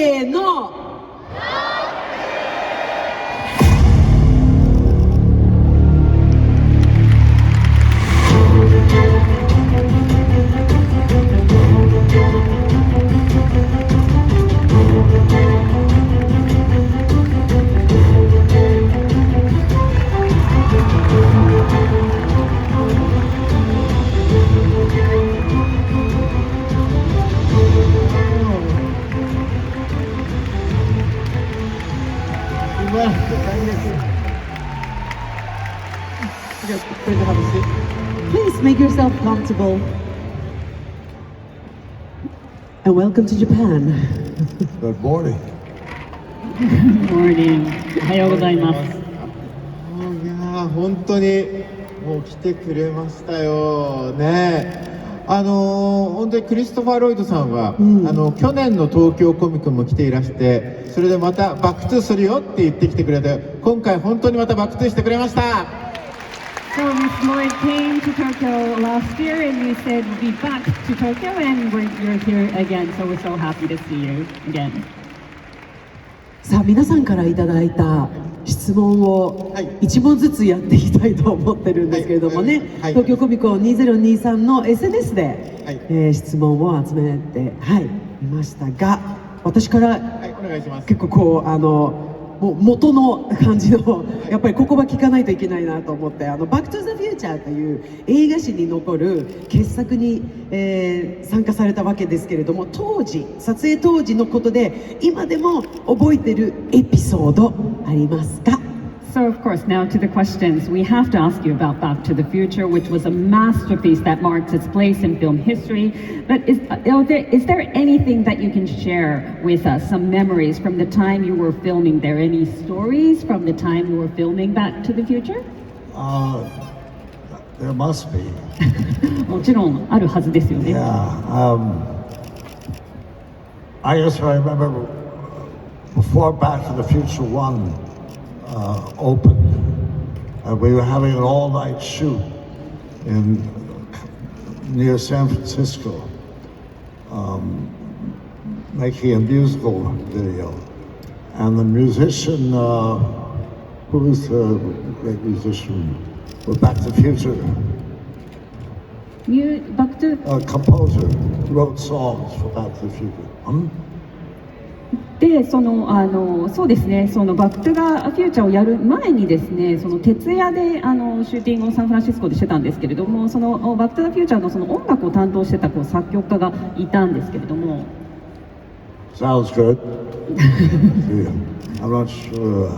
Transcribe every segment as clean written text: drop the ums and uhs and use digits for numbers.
せーの。Please make yourself comfortable and welcome to Japan. Good morning. Good morning. おはようございます。いや本当にもう来てくれましたよね。本当にクリストファー・ロイドさんは、去年の東京コミコンも来ていらして、それでまたバックトゥーするよって言ってきてくれて、今回本当にまたバックトゥーしてくれました。So Miss Lloyd came to Tokyo last year and you said we'll be back to Tokyo and you're here again. So we're so happy to see you again. さあ皆さんからいただいた質問を1問ずつやっていきたいと思ってるんですけれどもね、東京コミコン2023の SNS で、質問を集めて、いましたが、私から、お願いします。結構こうもう元の感じのやっぱりここは聞かないといけないなと思って、バックトゥザフューチャーという映画史に残る傑作に、参加されたわけですけれども、撮影当時のことで今でも覚えてるエピソードありますか？ So of course, now to the questions. We have to ask you about Back to the Future, which was a masterpiece that marks its place in film history. But is there anything that you can share with us, some memories from the time you were filming there? Any stories from the time you were filming Back to the Future? There must be. もちろんあるはずですよね。I just remember before Back to the Future 1opened, we were having an all-night shoot near San Francisco, making a musical video. And the musician, who was the great musician for Back to the Future? Composer who wrote songs for Back to the Future. でそうですね、そのバック・トゥ・ザ・フューチャーをやる前にですね、その徹夜でシューティングをサンフランシスコでしてたんですけれども、そのバック・トゥ・ザ・フューチャーのその音楽を担当してた作曲家がいたんですけれども。Sounds good. I'm not sure,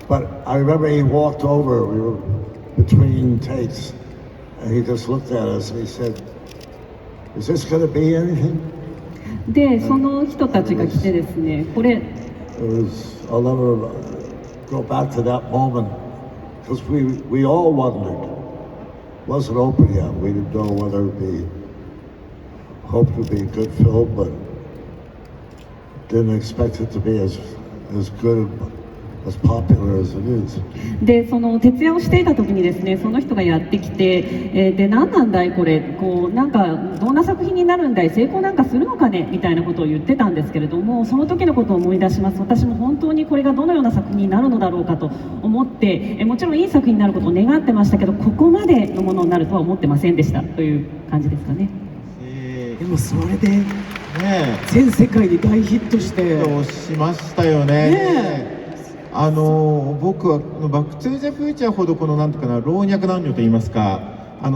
but I remember he walked over. We were between takes, and he just looked at us and he said, "Is this going to be anything?" で、その人たちが来てですね、これ。I'll never go back to that moment because we all wondered. Wasn't open yet. We didn't know whether it would be hoped to be a good film, but didn't expect it to be as good.で、その徹夜をしていた時にですね、その人がやってきて、で、何なんだいこれ、なんかどんな作品になるんだい、成功なんかするのかねみたいなことを言ってたんですけれども、その時のことを思い出します。私も本当にこれがどのような作品になるのだろうかと思って、もちろんいい作品になることを願ってましたけど、ここまでのものになるとは思ってませんでしたという感じですかね。でもそれで、全世界に大ヒットしてしましたよね。僕はバック・トゥ・ザ・フューチャーほどなんていうかな、老若男女といいますか、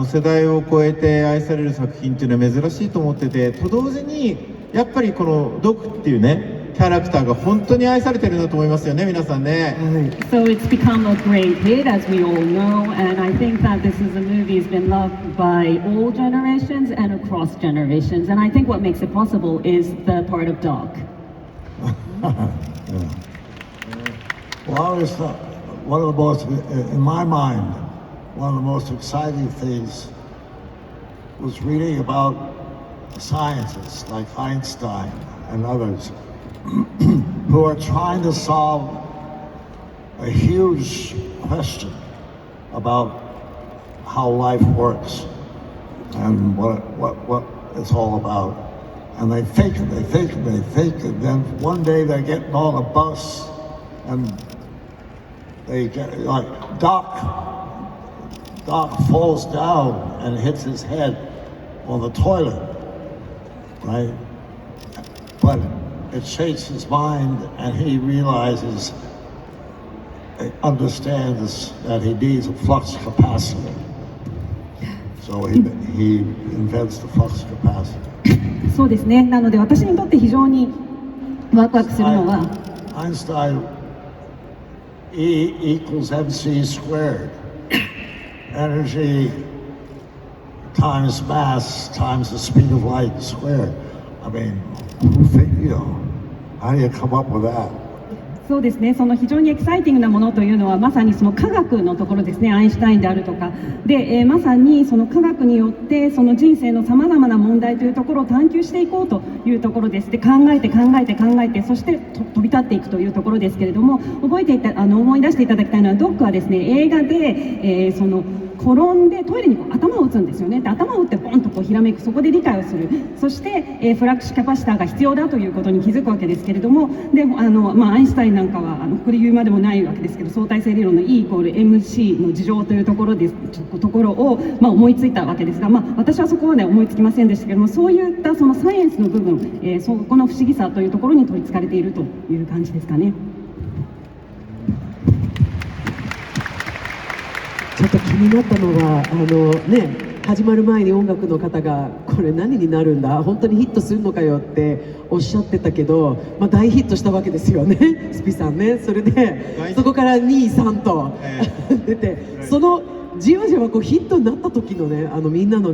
世代を超えて愛される作品っていうのは珍しいと思ってて、と同時にやっぱりこのドクっていうねキャラクターが本当に愛されてるなと思いますよね、皆さんね。So it's become a great hit, as we all know, and I think that this is a movie that's been loved by all generations and across generations, and I think what makes it possible is the part of Doc. Well, I always thought one of the most, in my mind, one of the most exciting things was reading about scientists like Einstein and others who are trying to solve a huge question about how life works and what it's all about. and they think and they think and they think, and then one day they're getting on a bus, and they get like Doc falls down and hits his head on the toilet, right? But it shakes his mind, and he realizes, understands that he needs a flux capacitor. So he invents the flux capacitor. そうですね。なので私にとって非常にワクワクするのは、Einstein E equals mc squared. Energy times mass times the speed of light squared. I mean, how do you come up with that? そうですね。その非常にエキサイティングなものというのはまさにその科学のところですね。アインシュタインであるとかで、まさにその科学によってその人生のさまざまな問題というところを探求していこうというところです。で、考えてそして飛び立っていくというところですけれども、思い出していただきたいのは、ドックはですね、映画で、その転んでトイレに頭を打つんですよね。で、頭を打ってボンとひらめく、そこで理解をする、そして、フラックスキャパシターが必要だということに気づくわけですけれども、でアインシュタインなんかはここで言うまでもないわけですけど、相対性理論の E イコール MC の事情というところを、思いついたわけですが、私はそこはね思いつきませんでしたけども、そういったそのサイエンスの部分、そこの不思議さというところに取りつかれているという感じですかね。ちょっと気になったのは始まる前に音楽の方がこれ何になるんだ、本当にヒットするのかよっておっしゃってたけど、大ヒットしたわけですよね、スピさんね。それでそこから2位3と出て、そのじわじわヒットになった時のね、みんなの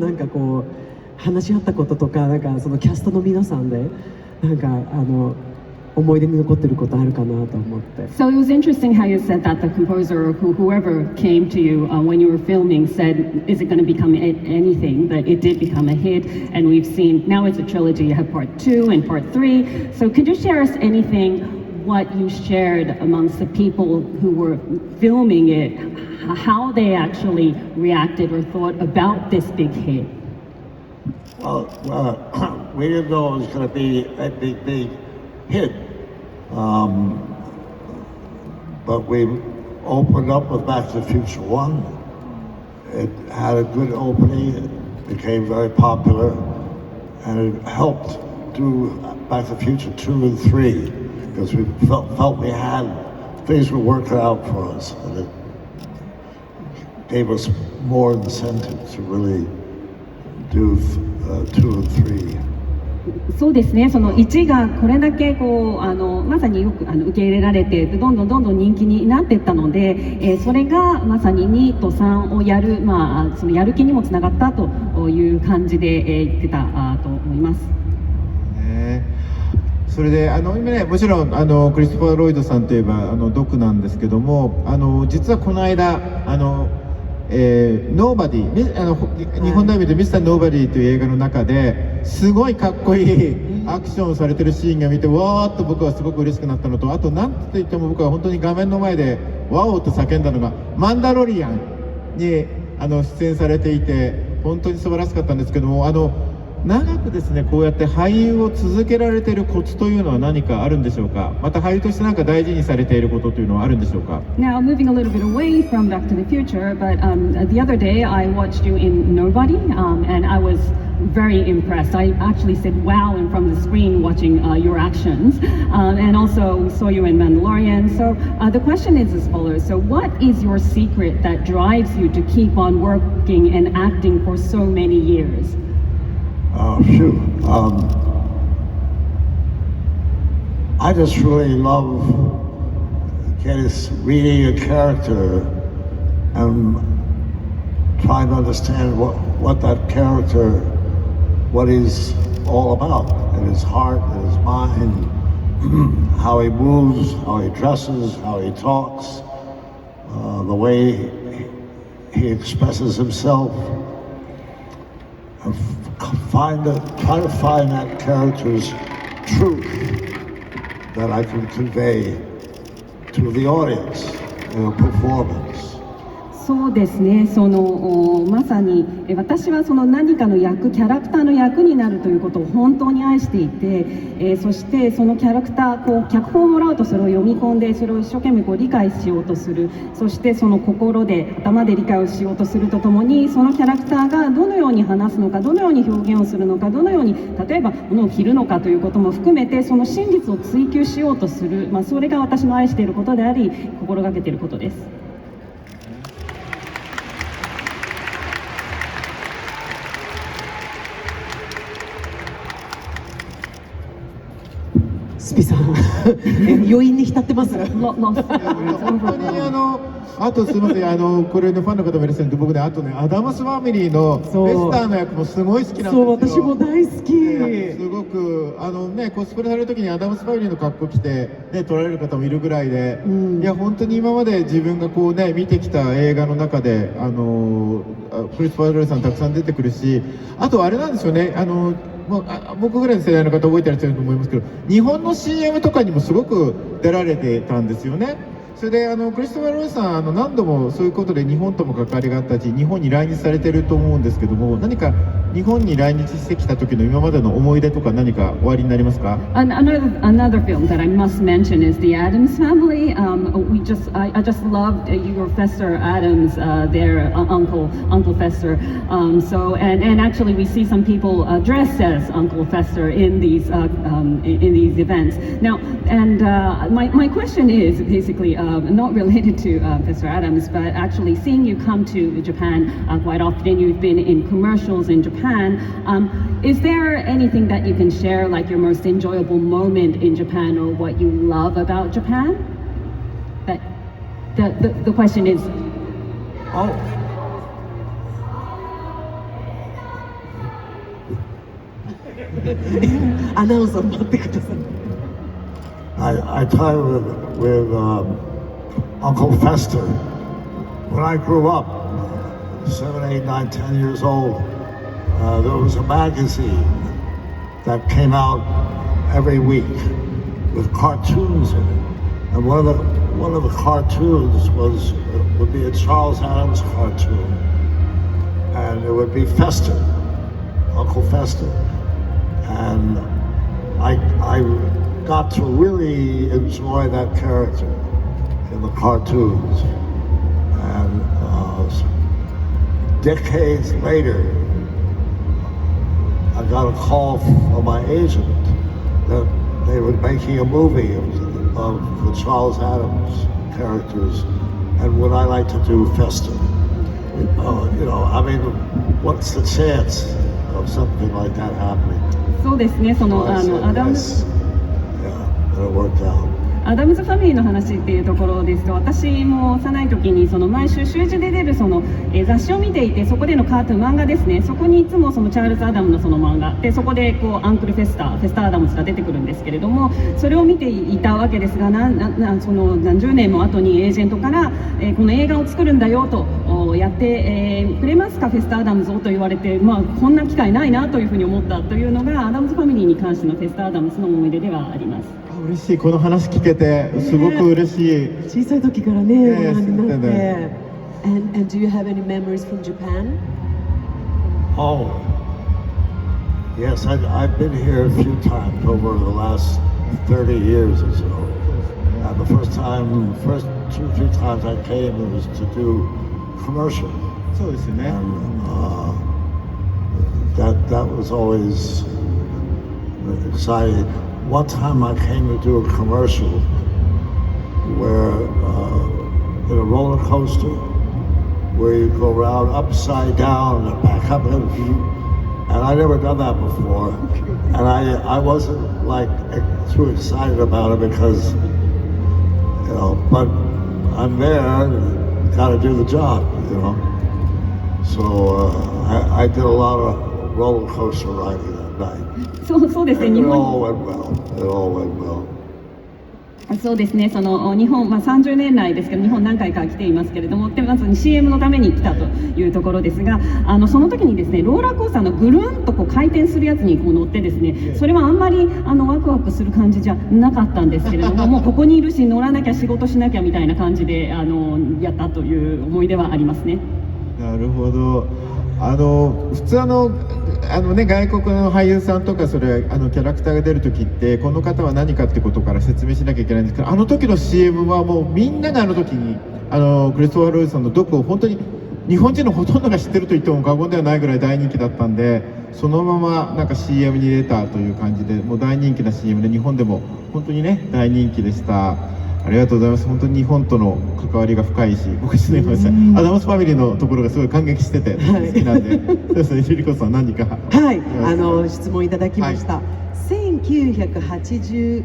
話し合ったこととか、そのキャストの皆さんで思い出に残ってることあるかなと思って。 So it was interesting how you said that the composer or whoever came to you when you were filming said, is it going to become anything? But it did become a hit, and we've seen now it's a trilogy. You have part 2 and part 3. So could you share us anything what you shared amongst the people who were filming it, how they actually reacted or thought about this big hit? Well, we didn't know it was going to be a big hit. But we opened up with Back to the Future 1. It had a good opening, it became very popular, and it helped do Back to the Future 2 and 3, because we felt we had, things were working out for us, and it gave us more incentive to really do 2 and 3. そうですね。その1がこれだけまさによく受け入れられて、どんどん人気になっていったので、それがまさに2と3をやる、そのやる気にもつながったという感じで、言ってたと思います。それで今ね、もちろんクリストファー・ロイドさんといえばドクなんですけども、実はこの間ノーバディ、日本で見てミスターノーバディという映画の中ですごいかっこいいアクションをされてるシーンが見て、わーっと僕はすごく嬉しくなったのと、あと何と言っても僕は本当に画面の前でワオと叫んだのがマンダロリアンに出演されていて、本当に素晴らしかったんですけども、長くですねこうやって俳優を続けられているコツというのは何かあるんでしょうか。また俳優として何か大事にされていることというのはあるんでしょうか。 Now moving a little bit away from Back to the Future, but the other day I watched you in Nobody, and I was very impressed. I actually said wow in front of the screen watching your actions, and also we saw you in Mandalorian. So the question is as follows: so what is your secret that drives you to keep on working and acting for so many years? I just really love reading a character and trying to understand what that character, what he's all about, in his heart, in his mind, how he moves, how he dresses, how he talks, the way he expresses himself. And try to find that character's truth that I can convey to the audience in a performance. そうですね、まさに私はその何かの役、キャラクターの役になるということを本当に愛していて、そしてそのキャラクター、脚本をもらうとそれを読み込んで、それを一生懸命理解しようとする、そしてその心で頭で理解をしようとするとともに、そのキャラクターがどのように話すのか、どのように表現をするのか、どのように例えば物を着るのかということも含めて、その真実を追求しようとする、それが私の愛していることであり、心がけていることです。スピさん余韻に浸ってます。本当にあとすみません、これのファンの方もいらっしゃるんで、僕ね、あとね、アダムスファミリーのベスターの役もすごい好きなんですよ。そう、私も大好き。すごくコスプレされる時にアダムスファミリーの格好着てね、撮られる方もいるぐらいで、いや本当に今まで自分がこうね見てきた映画の中でクリストファー・ロイさんたくさん出てくるし、あとあれなんですよね、僕ぐらいの世代の方覚えてらっしゃると思いますけど、日本の CM とかにもすごく出られてたんですよね。それでクリストファー・ロイさん何度もそういうことで日本とも関わりがあったし、日本に来日されてると思うんですけども、何か日本に来日してきた時の今までの思い出とか何かおありになりますか？ Another film that I must mention is The Addams Family. I just loved your Fester Addams, their Uncle Fester. And actually we see some people dressed as Uncle Fester in these events. Now, and my question is basically not related to Fester Addams, but actually seeing you come to Japan quite often. You've been in commercials in Japan. Is there anything that you can share, like your most enjoyable moment in Japan, or what you love about Japan? But the question is. Oh. Announcer 待ってください。I tell you with Uncle Fester, when I grew up, 7, 8, 9, 10 years old, there was a magazine that came out every week with cartoons in it, and one of the cartoons would be a Charles Addams cartoon, and it would be Fester, Uncle Fester, and I got to really enjoy that character in the cartoons, and decades later I got a call from my agent that they were making a movie of the Charles Addams characters, and would I like to do Fester? I mean, what's the chance of something like that happening? そうですね、アダムス Yeah, it worked out. アダムズファミリーの話っていうところですと、私も幼い時に毎週習字で出る雑誌を見ていて、そこでのカートゥーン漫画ですね、そこにいつもチャールズ・アダムの漫画で、そこでアンクルフェスターアダムズが出てくるんですけれども、それを見ていたわけですが、何十年も後にエージェントからこの映画を作るんだよとやってくれますか、フェスターアダムズをと言われて、こんな機会ないなというふうに思ったというのがアダムズファミリーに関してのフェスターアダムズの思い出ではあります。嬉しい、この話聞けてすごく嬉しい。小さい時からね、ご覧になって。And do you have any memories from Japan? Oh, yes, I've been here a few times over the last 30 years or so. And the first 2-3 times I came, it was to do commercial. そうですね。 And that was always exciting. One time I came to do a commercial where in a roller coaster where you go around upside down and back up, and I never done that before, and I wasn't like too excited about it because but I'm there, got to do the job, So I did a lot of roller coaster riding that night. そうですね、 It all went well. そうですね、その日本、30年来ですけど日本何回か来ていますけれども、でまず CM のために来たというところですが、その時にですねローラーコースターのぐるんとこう回転するやつにこう乗ってですね、それはあんまりワクワクする感じじゃなかったんですけれども、もうここにいるし乗らなきゃ仕事しなきゃみたいな感じでやったという思い出はありますね。なるほど。普通外国の俳優さんとかそれキャラクターが出る時ってこの方は何かってことから説明しなきゃいけないんですけど、あの時の CM はもうみんながあの時にクリストファー・ロイドさんの毒を本当に日本人のほとんどが知ってると言っても過言ではないぐらい大人気だったんで、そのままなんか CM に出たという感じで、もう大人気な CM で日本でも本当にね大人気でした。ありがとうございます。本当に日本との関わりが深いし、僕すみません、アダムスファミリーのところがすごい感激してて好きなんで、そうですね、リリコさん何か質問いただきました、1985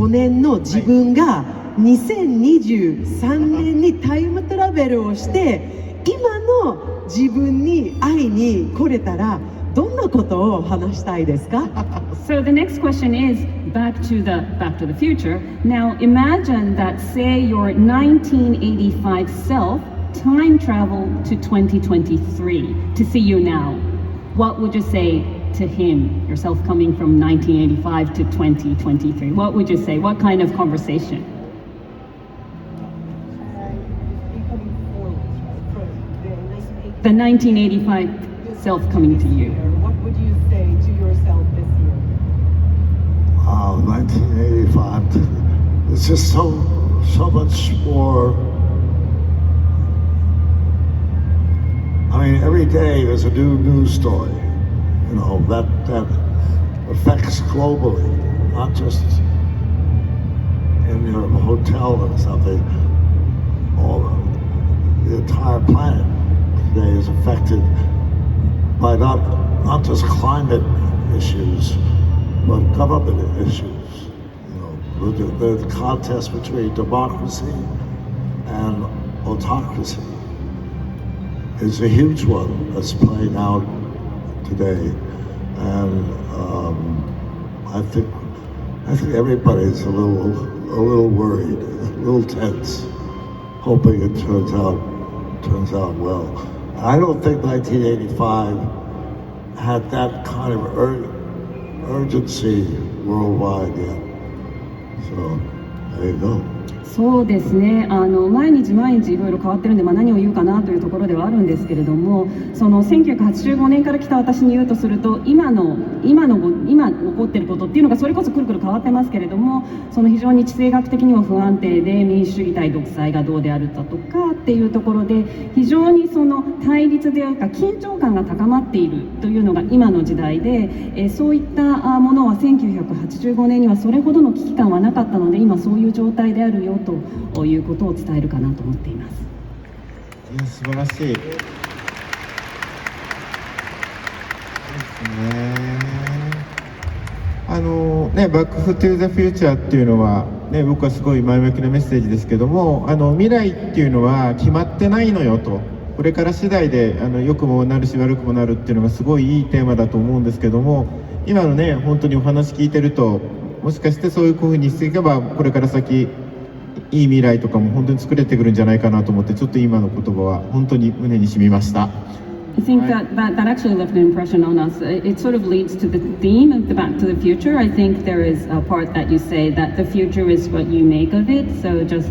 年の自分が2023年にタイムトラベルをして今の自分に会いに来れたらどんなことを話したいですか？ So the next question is back to the future. Now imagine that, say, your 1985 self time traveled to 2023 to see you now. What would you say to him, yourself coming from 1985 to 2023? What would you say? What kind of conversation? The 1985 self coming to you. What would you say to yourself this year? 1985. It's just so much more. I mean, every day there's a new news story, that affects globally, not just in your hotel or something. All the entire planet today is affected by not just climate issues, but government issues. The contest between democracy and autocracy is a huge one that's playing out today, and I think everybody's a little worried, a little tense, hoping it turns out well. I don't think 1985 had that kind of urgency worldwide yet. So there you go. そうですね、毎日いろいろ変わってるんで、何を言うかなというところではあるんですけれども、その1985年から来た私に言うとすると、今起こっていることっていうのがそれこそくるくる変わってますけれども、その非常に地政学的にも不安定で民主主義対独裁がどうであるかとかっていうところで、非常にその対立であるか緊張感が高まっているというのが今の時代で、そういったものは1985年にはそれほどの危機感はなかったので、今そういう状態であるよということを伝えるかなと思っています。いや、素晴らしいですね。バックフトゥザフューチャーっていうのはね、僕はすごい前向きなメッセージですけども、未来っていうのは決まってないのよと、これから次第で良くもなるし悪くもなるっていうのがすごいいいテーマだと思うんですけども、今のね本当にお話聞いてると、もしかしてそういう風にしていけばこれから先いい未来とかも本当に作れてくるんじゃないかなと思って、ちょっと今の言葉は本当に胸に染みました。I think that actually left an impression on us. It sort of leads to the theme of the Back to the Future. I think there is a part that you say that the future is what you make of it. So just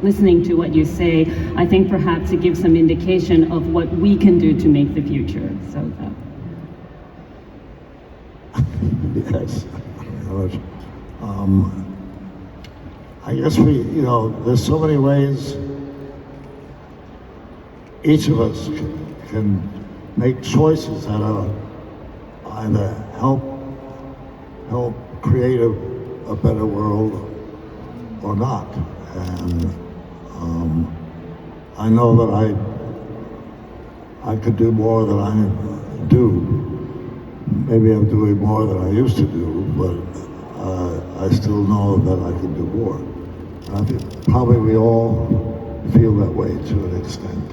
listening to what you say, I think perhaps it gives some indication of what we can do to make the future. So yes. I guess there's so many ways each of us can make choices that are either help create a better world or not. And I know that I could do more than I do. Maybe I'm doing more than I used to do, but I still know that I can do more. And I think probably we all feel that way to an extent.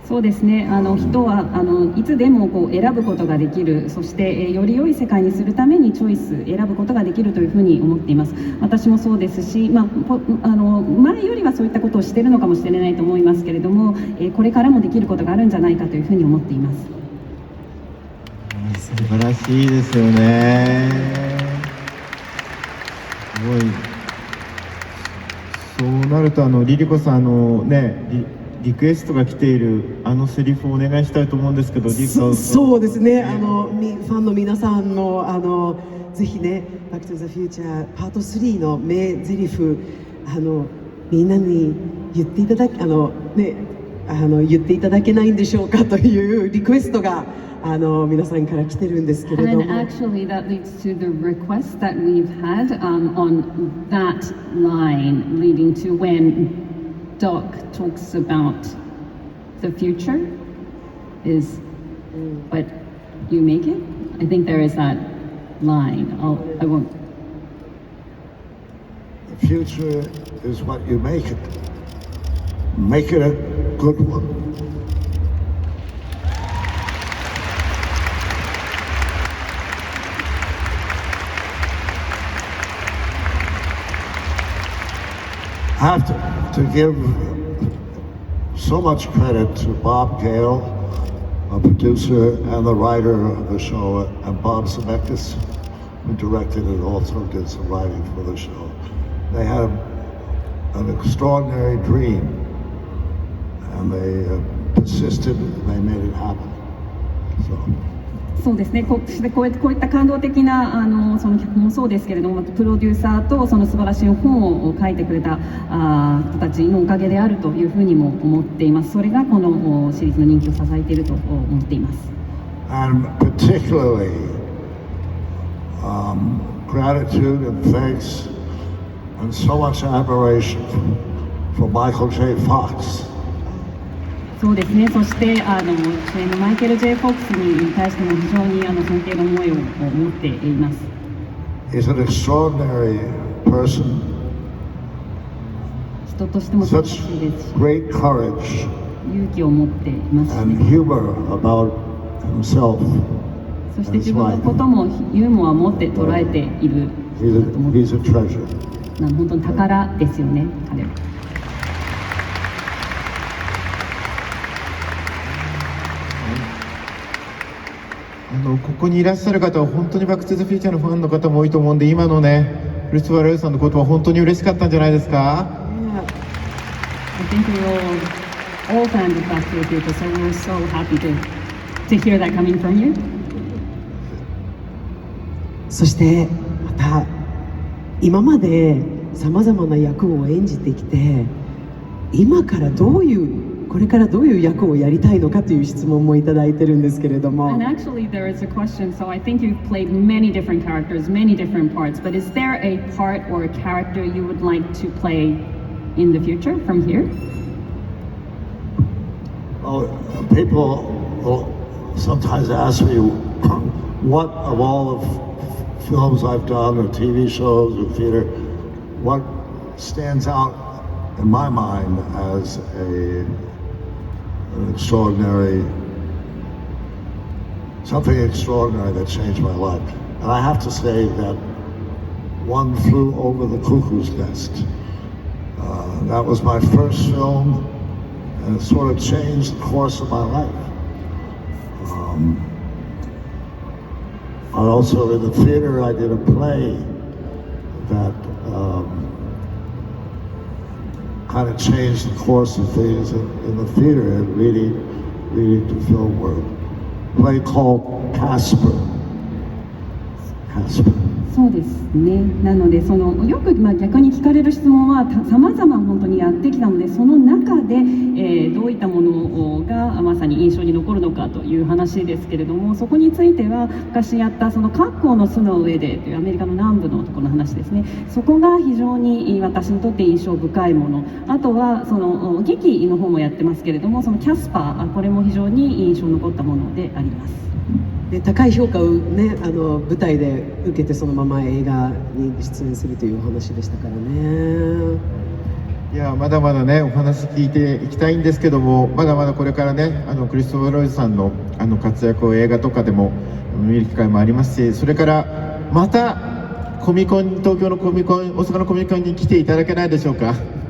そうですね、人はいつでもこう選ぶことができる、そして、より良い世界にするためにチョイス、選ぶことができるというふうに思っています。私もそうですし、前よりはそういったことをしているのかもしれないと思いますけれども、これからもできることがあるんじゃないかというふうに思っています。素晴らしいですよね。すごい。そうなるとリリコさんリクエストが来ているセリフをお願いしたいと思うんですけど、そうですね、ファンの皆さんのぜひね「バック・トゥ・ザ・フューチャー」パート3の名台詞みんなに言っていただけないんでしょうかというリクエストが皆さんから来てるんですけれども。And actually that leads to the request that we've had on that line leading to when Doc talks about the future is what you make it. I think there is that line. I won't. The future is what you make it. Make it a good one. I have to give so much credit to Bob Gale, a producer and the writer of the show, and Bob Zemeckis, who directed and also did some writing for the show. They had an extraordinary dream, and they persisted and they made it happen. So. そうですね、こういった感動的なその脚本もそうですけれども、プロデューサーとその素晴らしい本を書いてくれた人たちのおかげであるというふうにも思っています。それがこのシリーズの人気を支えていると思っています。And particularly, gratitude and thanks and so much admiration for Michael J. Fox. そうですね、そして主演のマイケル・J・フォックスに対しても非常に尊敬の思いを持っています。He's an extraordinary person. 人としても素晴らしいですし、 Great courage 勇気を持っていますし、 and ね、 humor about himself. そして自分のこともユーモアを持って捉えている。He's a treasure. 本当に宝ですよね、彼は。ここにいらっしゃる方は本当にバック・トゥ・ザ・フューチャーのファンの方も多いと思うんで、今のねクリストファー・ロイさんの言葉本当に嬉しかったんじゃないですか。I think we're all fans of Back to the Future, so we're so happy to hear that coming from you. そしてまた今までさまざまな役を演じてきて、今からこれからどういう役をやりたいのかという質問もいただいてるんですけれども。 And actually there is a question, so I think you've played many different characters, many different parts, but is there a part or a character you would like to play in the future from here? Oh, people will sometimes ask me what of all the films I've done or TV shows or theater, what stands out in my mind as an extraordinary, something extraordinary that changed my life. And I have to say that One Flew Over the Cuckoo's Nest. That was my first film, and it sort of changed the course of my life. I also, in the theater, I did a play that kind of changed the course of things in the theater and leading to film work. A play called Casper. そうですね。なのでよく逆に聞かれる質問はさまざま本当にやってきたので、その中で、どういったものがまさに印象に残るのかという話ですけれども、そこについては昔やったカッコウの巣の上でというアメリカの南部のところの話ですね。そこが非常に私にとって印象深いもの。あとは劇の方もやってますけれども、キャスパー、これも非常に印象に残ったものであります。で高い評価を、ね、舞台で受けてそのまま映画に出演するというお話でしたからね。いやまだまだねお話聞いていきたいんですけども、まだまだこれからねクリストファー・ロイドさんの活躍を映画とかでも見る機会もありますし、それからまたコミコン、東京のコミコン、大阪のコミコンに来ていただけないでしょうか。